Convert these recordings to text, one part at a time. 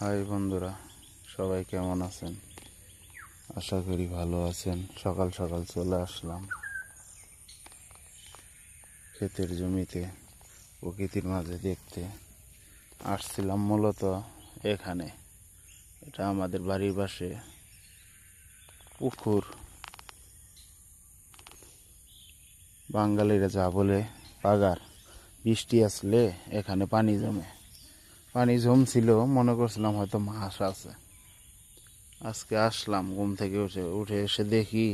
High বন্ধুরা, সবাই কেমন আছেন? আশা করি ভালো আছেন। সকাল সকাল চলে আসলাম ক্ষেতের জমিতে প্রকৃতির মাঝে দেখতে আসছিলাম। মূলত এখানে এটা আমাদের বাড়ির পাশে পুকুর, বাঙালিরা যা বলে পাগার। বৃষ্টি আসলে এখানে পানি জমছিল, মনে করছিলাম হয়তো মাছ আছে। আজকে আসলাম ঘুম থেকে উঠে এসে দেখি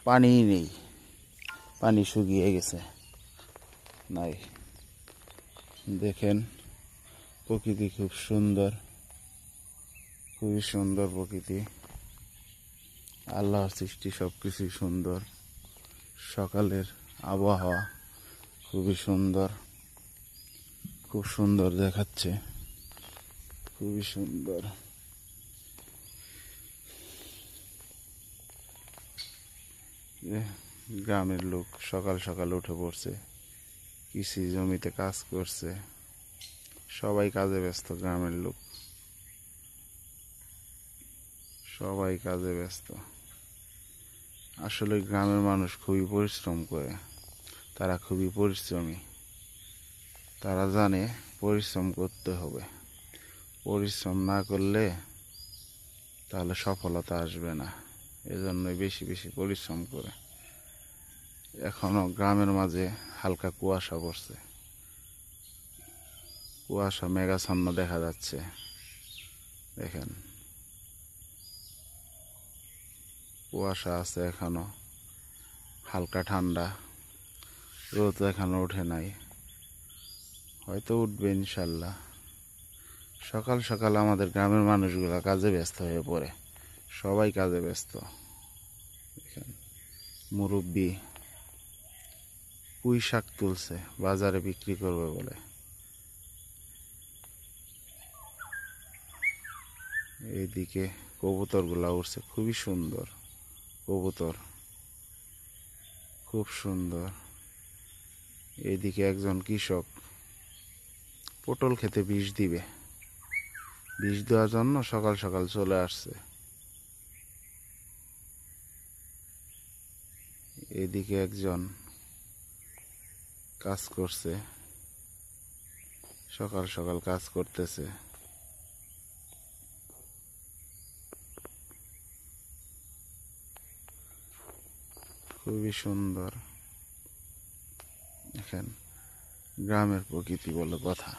পানিই নেই, পানি শুকিয়ে গেছে। নাই, দেখেন প্রকৃতি খুব সুন্দর, খুবই সুন্দর প্রকৃতি। আল্লাহর সৃষ্টি সব কিছুই সুন্দর। সকালের আবহাওয়া খুবই সুন্দর, খুব সুন্দর দেখাচ্ছে, খুবই সুন্দর। গ্রামের লোক সকাল সকাল উঠে পড়ছে, কৃষি জমিতে কাজ করছে, সবাই কাজে ব্যস্ত। গ্রামের লোক সবাই কাজে ব্যস্ত। আসলে গ্রামের মানুষ খুবই পরিশ্রম করে, তারা খুবই পরিশ্রমী। তারা জানে পরিশ্রম করতে হবে, পরিশ্রম না করলে তাহলে সফলতা আসবে না। এজন্যই বেশি বেশি পরিশ্রম করে। এখনো গ্রামের মাঝে হালকা কুয়াশা পড়ছে, কুয়াশা মেঘাচ্ছন্ন দেখা যাচ্ছে। দেখেন কুয়াশা আছে এখনো, হালকা ঠান্ডা। রোদ এখনো ওঠে নাই, হয়তো উঠবে ইনশাল্লাহ। সকাল সকাল আমাদের গ্রামের মানুষগুলা কাজে ব্যস্ত হয়ে পড়ে, সবাই কাজে ব্যস্ত। দেখেন মুরব্বি পুঁই শাক তুলছে, বাজারে বিক্রি করবে বলে। এইদিকে কবুতরগুলা উঠছে, খুবই সুন্দর কবুতর, খুব সুন্দর। এইদিকে একজন কৃষক পটল খেতে বিষ দিবে, বিষ দেওয়ার জন্য সকাল সকাল চলে আসছে। এইদিকে একজন কাজ করছে, সকাল সকাল কাজ করতেছে। খুবই সুন্দর। দেখেন গ্রামের প্রকৃতি বলে কথা।